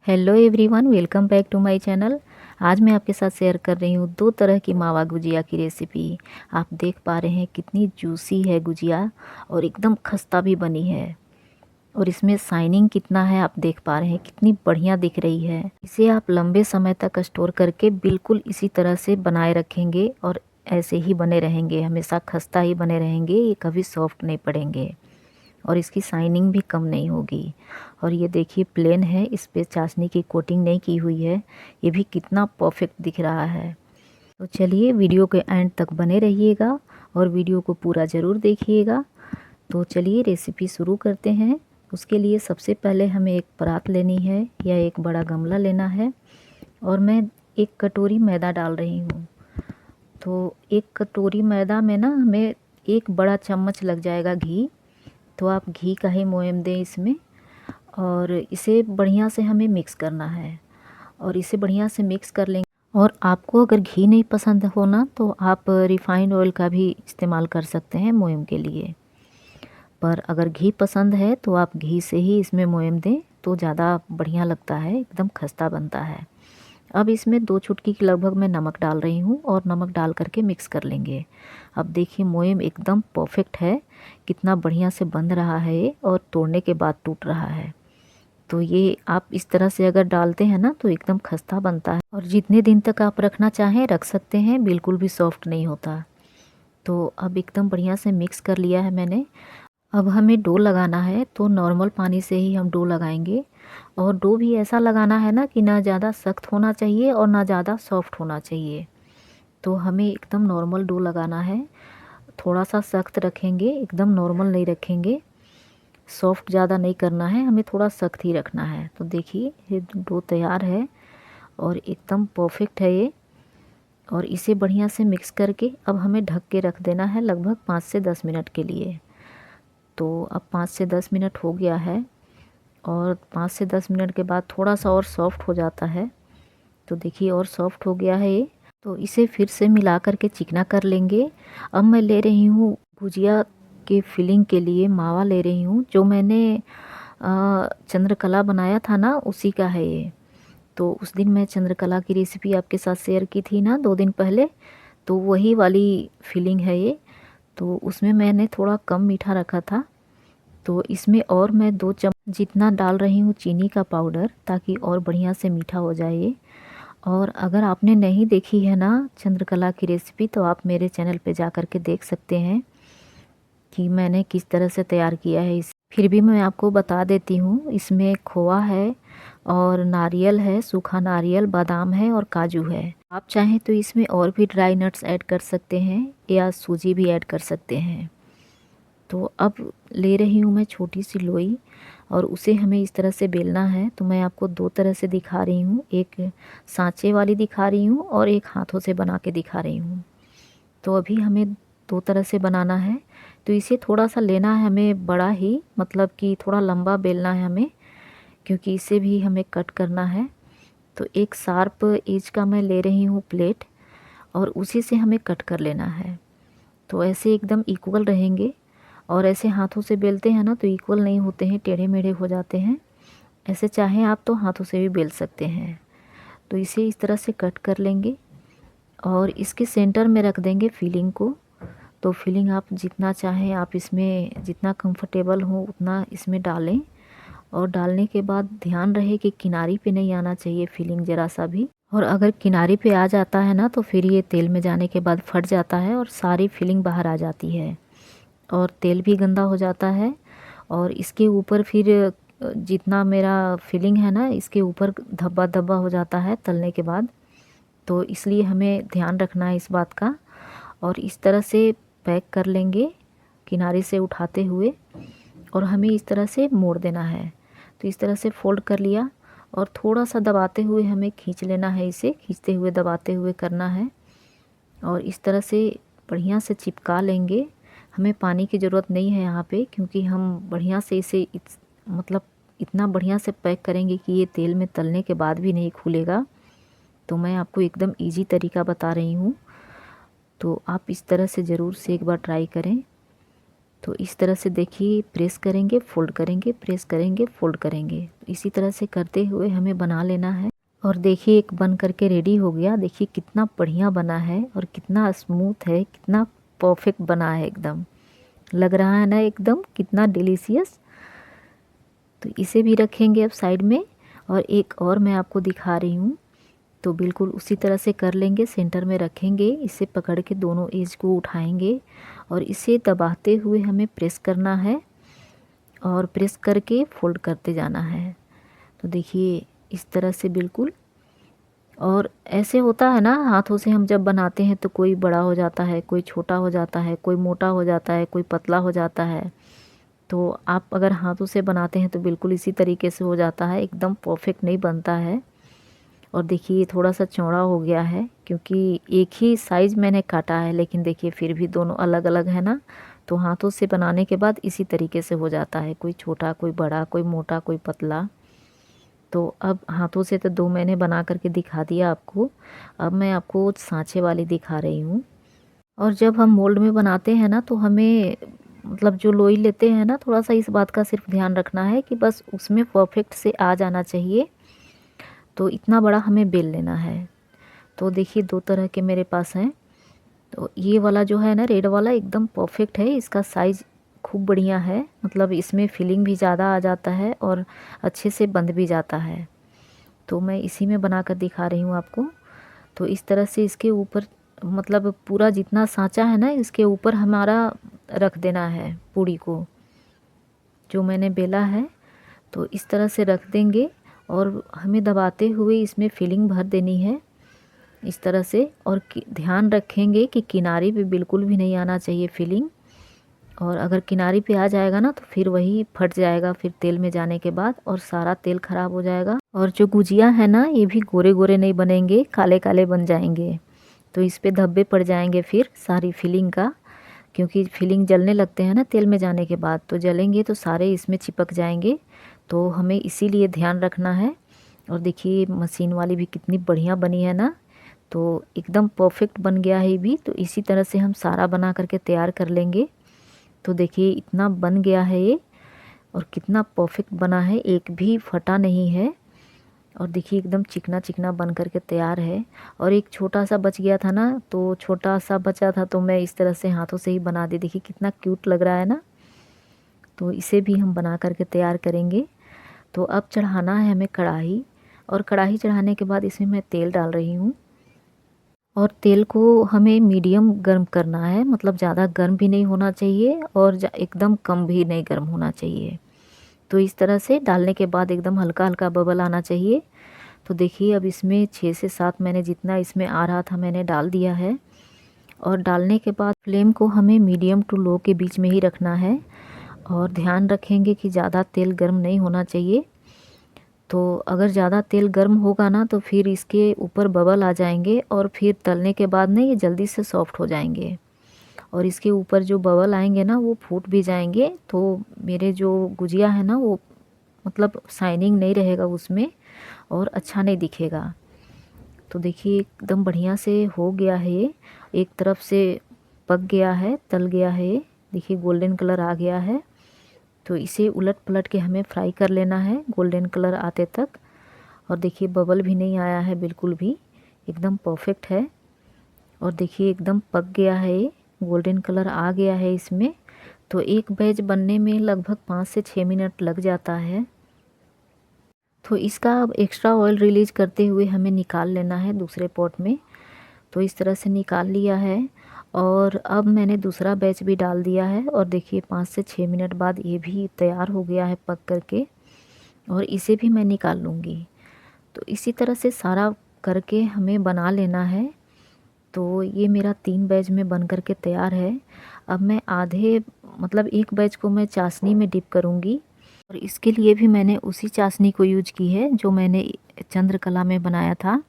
Hello everyone, welcome back to my channel. आज मैं आपके साथ शेयर कर रही हूँ दो तरह की मावा गुजिया की रेसिपी। आप देख पा रहे हैं कितनी जूसी है गुजिया और एकदम खस्ता भी बनी है। और इसमें शाइनिंग कितना है आप देख पा रहे हैं, कितनी बढ़िया दिख रही है। इसे आप लंबे समय तक स्टोर करके बिल्कुल इसी तरह से बनाए रखेंगे और ऐसे ही बने रहेंगे, हमेशा खस्ता ही बने रहेंगे, ये कभी सॉफ्ट नहीं पड़ेंगे और इसकी शाइनिंग भी कम नहीं होगी। और ये देखिए प्लेन है, इस पे चाशनी की कोटिंग नहीं की हुई है। ये भी कितना परफेक्ट दिख रहा है। तो चलिए वीडियो के एंड तक बने रहिएगा और वीडियो को पूरा ज़रूर देखिएगा। तो चलिए रेसिपी शुरू करते हैं। उसके लिए सबसे पहले हमें एक परात लेनी है या एक बड़ा गमला लेना है और मैं एक कटोरी मैदा डाल रही हूँ। तो एक कटोरी मैदा में ना हमें एक बड़ा चम्मच लग जाएगा घी। तो आप घी का ही मोयम दें इसमें और इसे बढ़िया से हमें मिक्स करना है और इसे बढ़िया से मिक्स कर लेंगे। और आपको अगर घी नहीं पसंद हो ना तो आप रिफ़ाइंड ऑयल का भी इस्तेमाल कर सकते हैं मोयम के लिए। पर अगर घी पसंद है तो आप घी से ही इसमें मोयम दें तो ज़्यादा बढ़िया लगता है, एकदम खस्ता बनता है। अब इसमें 2 चुटकी के लगभग मैं नमक डाल रही हूँ और नमक डाल करके मिक्स कर लेंगे। अब देखिए मोयम एकदम परफेक्ट है, कितना बढ़िया से बंध रहा है ये और तोड़ने के बाद टूट रहा है। तो ये आप इस तरह से अगर डालते हैं ना तो एकदम खस्ता बनता है और जितने दिन तक आप रखना चाहें रख सकते हैं, बिल्कुल भी सॉफ्ट नहीं होता। तो अब एकदम बढ़िया से मिक्स कर लिया है मैंने। अब हमें डो लगाना है तो नॉर्मल पानी से ही हम डो लगाएंगे और डो भी ऐसा लगाना है ना कि ना ज़्यादा सख्त होना चाहिए और ना ज़्यादा सॉफ्ट होना चाहिए। तो हमें एकदम नॉर्मल डो लगाना है, थोड़ा सा सख्त रखेंगे, एकदम नॉर्मल नहीं रखेंगे, सॉफ्ट ज़्यादा नहीं करना है, हमें थोड़ा सख्त ही रखना है। तो देखिए ये डो तैयार है और एकदम परफेक्ट है ये। और इसे बढ़िया से मिक्स करके अब हमें ढक के रख देना है लगभग 5 से 10 मिनट के लिए। तो अब 5 से 10 मिनट हो गया है और 5 से 10 मिनट के बाद थोड़ा सा और सॉफ्ट हो जाता है। तो देखिए और सॉफ्ट हो गया है ये। तो इसे फिर से मिला करके चिकना कर लेंगे। अब मैं ले रही हूँ गुजिया के फिलिंग के लिए मावा ले रही हूँ, जो मैंने चंद्रकला बनाया था ना उसी का है ये। तो उस दिन मैं चंद्रकला की रेसिपी आपके साथ शेयर की थी ना 2 दिन पहले, तो वही वाली फिलिंग है ये। तो उसमें मैंने थोड़ा कम मीठा रखा था, तो इसमें और मैं 2 चम्मच जितना डाल रही हूँ चीनी का पाउडर, ताकि और बढ़िया से मीठा हो जाए ये। और अगर आपने नहीं देखी है ना चंद्रकला की रेसिपी तो आप मेरे चैनल पे जा कर के देख सकते हैं कि मैंने किस तरह से तैयार किया है इसे। फिर भी मैं आपको बता देती हूँ, इसमें खोआ है और नारियल है, सूखा नारियल, बादाम है और काजू है। आप चाहें तो इसमें और भी ड्राई नट्स ऐड कर सकते हैं या सूजी भी ऐड कर सकते हैं। तो अब ले रही हूँ मैं छोटी सी लोई और उसे हमें इस तरह से बेलना है। तो मैं आपको 2 तरह से दिखा रही हूँ, एक सांचे वाली दिखा रही हूँ और एक हाथों से बना के दिखा रही हूँ। तो अभी हमें 2 तरह से बनाना है। तो इसे थोड़ा सा लेना है हमें बड़ा ही, मतलब कि थोड़ा लंबा बेलना है हमें, क्योंकि इसे भी हमें कट करना है। तो एक शार्प एज का मैं ले रही हूँ प्लेट और उसी से हमें कट कर लेना है। तो ऐसे एकदम इक्वल रहेंगे और ऐसे हाथों से बेलते हैं ना तो इक्वल नहीं होते हैं, टेढ़े मेढ़े हो जाते हैं। ऐसे चाहें आप तो हाथों से भी बेल सकते हैं। तो इसे इस तरह से कट कर लेंगे और इसके सेंटर में रख देंगे फिलिंग को। तो फिलिंग आप जितना चाहें आप इसमें जितना कंफर्टेबल हो उतना इसमें डालें। और डालने के बाद ध्यान रहे कि किनारी पे नहीं आना चाहिए फिलिंग ज़रा सा भी। और अगर किनारी पे आ जाता है ना तो फिर ये तेल में जाने के बाद फट जाता है और सारी फिलिंग बाहर आ जाती है और तेल भी गंदा हो जाता है। और इसके ऊपर फिर जितना मेरा फिलिंग है ना इसके ऊपर धब्बा धब्बा हो जाता है तलने के बाद। तो इसलिए हमें ध्यान रखना है इस बात का। और इस तरह से पैक कर लेंगे किनारे से उठाते हुए और हमें इस तरह से मोड़ देना है। तो इस तरह से फोल्ड कर लिया और थोड़ा सा दबाते हुए हमें खींच लेना है, इसे खींचते हुए दबाते हुए करना है और इस तरह से बढ़िया से चिपका लेंगे। हमें पानी की ज़रूरत नहीं है यहाँ पे, क्योंकि हम बढ़िया से इसे मतलब इतना बढ़िया से पैक करेंगे कि ये तेल में तलने के बाद भी नहीं खुलेगा। तो मैं आपको एकदम इजी तरीका बता रही हूँ, तो आप इस तरह से ज़रूर से एक बार ट्राई करें। तो इस तरह से देखिए प्रेस करेंगे, फोल्ड करेंगे, प्रेस करेंगे, फोल्ड करेंगे। इसी तरह से करते हुए हमें बना लेना है। और देखिए एक बन करके रेडी हो गया। देखिए कितना बढ़िया बना है और कितना स्मूथ है, कितना परफेक्ट बना है, एकदम लग रहा है ना एकदम कितना डिलीशियस। तो इसे भी रखेंगे अब साइड में। और एक और मैं आपको दिखा रही हूँ। तो बिल्कुल उसी तरह से कर लेंगे, सेंटर में रखेंगे, इसे पकड़ के दोनों एज को उठाएंगे और इसे दबाते हुए हमें प्रेस करना है और प्रेस करके फोल्ड करते जाना है। तो देखिए इस तरह से बिल्कुल। और ऐसे होता है ना, हाथों से हम जब बनाते हैं तो कोई बड़ा हो जाता है, कोई छोटा हो जाता है, कोई मोटा हो जाता है, कोई पतला हो जाता है। तो आप अगर हाथों से बनाते हैं तो बिल्कुल इसी तरीके से हो जाता है, एकदम परफेक्ट नहीं बनता है। और देखिए ये थोड़ा सा चौड़ा हो गया है क्योंकि एक ही साइज़ मैंने काटा है, लेकिन देखिए फिर भी दोनों अलग अलग है ना। तो हाथों से बनाने के बाद इसी तरीके से हो जाता है, कोई छोटा, कोई बड़ा, कोई मोटा, कोई पतला। तो अब हाथों से तो दो मैंने बना करके दिखा दिया आपको। अब मैं आपको सांचे वाली दिखा रही हूँ। और जब हम मोल्ड में बनाते हैं ना तो हमें मतलब जो लोई लेते हैं ना, थोड़ा सा इस बात का सिर्फ ध्यान रखना है कि बस उसमें परफेक्ट से आ जाना चाहिए। तो इतना बड़ा हमें बेल लेना है। तो देखिए दो तरह के मेरे पास हैं। तो ये वाला जो है ना रेड वाला एकदम परफेक्ट है, इसका साइज़ खूब बढ़िया है, मतलब इसमें फिलिंग भी ज़्यादा आ जाता है और अच्छे से बंध भी जाता है। तो मैं इसी में बना कर दिखा रही हूँ आपको। तो इस तरह से इसके ऊपर मतलब पूरा जितना सांचा है ना इसके ऊपर हमारा रख देना है पूड़ी को, जो मैंने बेला है। तो इस तरह से रख देंगे और हमें दबाते हुए इसमें फिलिंग भर देनी है इस तरह से। और ध्यान रखेंगे कि किनारे पे बिल्कुल भी नहीं आना चाहिए फिलिंग। और अगर किनारे पे आ जाएगा ना तो फिर वही फट जाएगा फिर तेल में जाने के बाद, और सारा तेल खराब हो जाएगा। और जो गुजिया है ना ये भी गोरे गोरे नहीं बनेंगे, काले काले बन जाएंगे। तो इस पे धब्बे पड़ जाएंगे फिर सारी फिलिंग का, क्योंकि फिलिंग जलने लगते हैं ना तेल में जाने के बाद, तो जलेंगे तो सारे इसमें चिपक जाएंगे। तो हमें इसीलिए ध्यान रखना है। और देखिए मशीन वाली भी कितनी बढ़िया बनी है ना, तो एकदम परफेक्ट बन गया है ये भी। तो इसी तरह से हम सारा बना करके तैयार कर लेंगे। तो देखिए इतना बन गया है ये और कितना परफेक्ट बना है, एक भी फटा नहीं है। और देखिए एकदम चिकना चिकना बन करके तैयार है। और एक छोटा सा बच गया था ना, तो छोटा सा बचा था तो मैं इस तरह से हाथों से ही बना दी। देखिए कितना क्यूट लग रहा है ना। तो इसे भी हम बना करके तैयार करेंगे। तो अब चढ़ाना है हमें कढ़ाई, और कढ़ाई चढ़ाने के बाद इसमें मैं तेल डाल रही हूँ। और तेल को हमें मीडियम गर्म करना है, मतलब ज़्यादा गर्म भी नहीं होना चाहिए और एकदम कम भी नहीं गर्म होना चाहिए। तो इस तरह से डालने के बाद एकदम हल्का हल्का बबल आना चाहिए। तो देखिए अब इसमें 6 से 7 मैंने जितना इसमें आ रहा था मैंने डाल दिया है। और डालने के बाद फ्लेम को हमें मीडियम टू लो के बीच में ही रखना है। और ध्यान रखेंगे कि ज़्यादा तेल गर्म नहीं होना चाहिए। तो अगर ज़्यादा तेल गर्म होगा ना तो फिर इसके ऊपर बबल आ जाएंगे और फिर तलने के बाद ना ये जल्दी से सॉफ्ट हो जाएंगे। और इसके ऊपर जो बबल आएंगे ना वो फूट भी जाएंगे, तो मेरे जो गुजिया है ना वो मतलब शाइनिंग नहीं रहेगा उसमें और अच्छा नहीं दिखेगा। तो देखिए एकदम बढ़िया से हो गया है ये, एक तरफ से पक गया है, तल गया है ये। देखिए गोल्डन कलर आ गया है। तो इसे उलट पलट के हमें फ्राई कर लेना है गोल्डन कलर आते तक। और देखिए बबल भी नहीं आया है बिल्कुल भी, एकदम परफेक्ट है। और देखिए एकदम पक गया है ये, गोल्डन कलर आ गया है इसमें। तो एक बैच बनने में लगभग 5 से 6 मिनट लग जाता है। तो इसका अब एक्स्ट्रा ऑयल रिलीज करते हुए हमें निकाल लेना है दूसरे पॉट में। तो इस तरह से निकाल लिया है। और अब मैंने दूसरा बैच भी डाल दिया है और देखिए 5 से 6 मिनट बाद ये भी तैयार हो गया है पक करके, और इसे भी मैं निकाल लूँगी। तो इसी तरह से सारा करके हमें बना लेना है। तो ये मेरा 3 बैच में बन करके तैयार है। अब मैं आधे मतलब एक बैच को मैं चाशनी में डिप करूँगी, और इसके लिए भी मैंने उसी चाशनी को यूज की है जो मैंने चंद्रकला में बनाया था।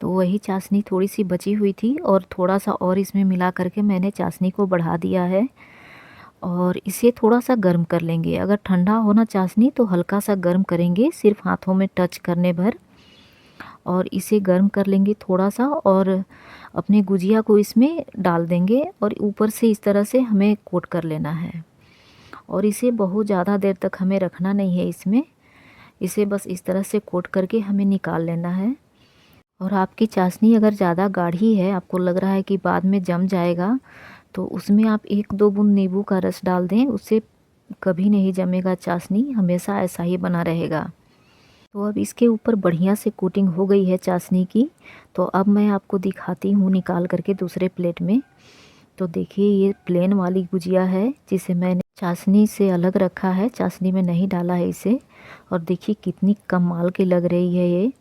तो वही चाशनी थोड़ी सी बची हुई थी और थोड़ा सा और इसमें मिला करके मैंने चाशनी को बढ़ा दिया है। और इसे थोड़ा सा गर्म कर लेंगे, अगर ठंडा होना चाशनी तो हल्का सा गर्म करेंगे सिर्फ हाथों में टच करने भर। और इसे गर्म कर लेंगे थोड़ा सा और अपने गुजिया को इसमें डाल देंगे और ऊपर से इस तरह से हमें कोट कर लेना है। और इसे बहुत ज़्यादा देर तक हमें रखना नहीं है इसमें, इसे बस इस तरह से कोट करके हमें निकाल लेना है। और आपकी चाशनी अगर ज़्यादा गाढ़ी है, आपको लग रहा है कि बाद में जम जाएगा, तो उसमें आप 1-2 बूंद नींबू का रस डाल दें, उससे कभी नहीं जमेगा चाशनी, हमेशा ऐसा ही बना रहेगा। तो अब इसके ऊपर बढ़िया से कोटिंग हो गई है चाशनी की। तो अब मैं आपको दिखाती हूँ निकाल करके दूसरे प्लेट में। तो देखिए ये प्लेन वाली गुजिया है जिसे मैंने चाशनी से अलग रखा है, चाशनी में नहीं डाला है इसे। और देखिए कितनी कमाल की लग रही है ये,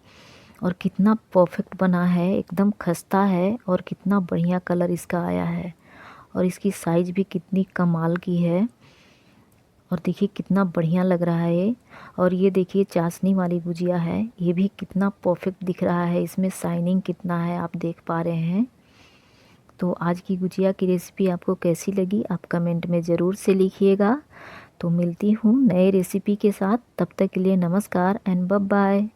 और कितना परफेक्ट बना है, एकदम खस्ता है और कितना बढ़िया कलर इसका आया है। और इसकी साइज़ भी कितनी कमाल की है, और देखिए कितना बढ़िया लग रहा है ये। और ये देखिए चाशनी वाली गुजिया है, ये भी कितना परफेक्ट दिख रहा है, इसमें शाइनिंग कितना है आप देख पा रहे हैं। तो आज की गुजिया की रेसिपी आपको कैसी लगी आप कमेंट में ज़रूर से लिखिएगा। तो मिलती हूँ नए रेसिपी के साथ, तब तक के लिए नमस्कार एंड बाय बाय।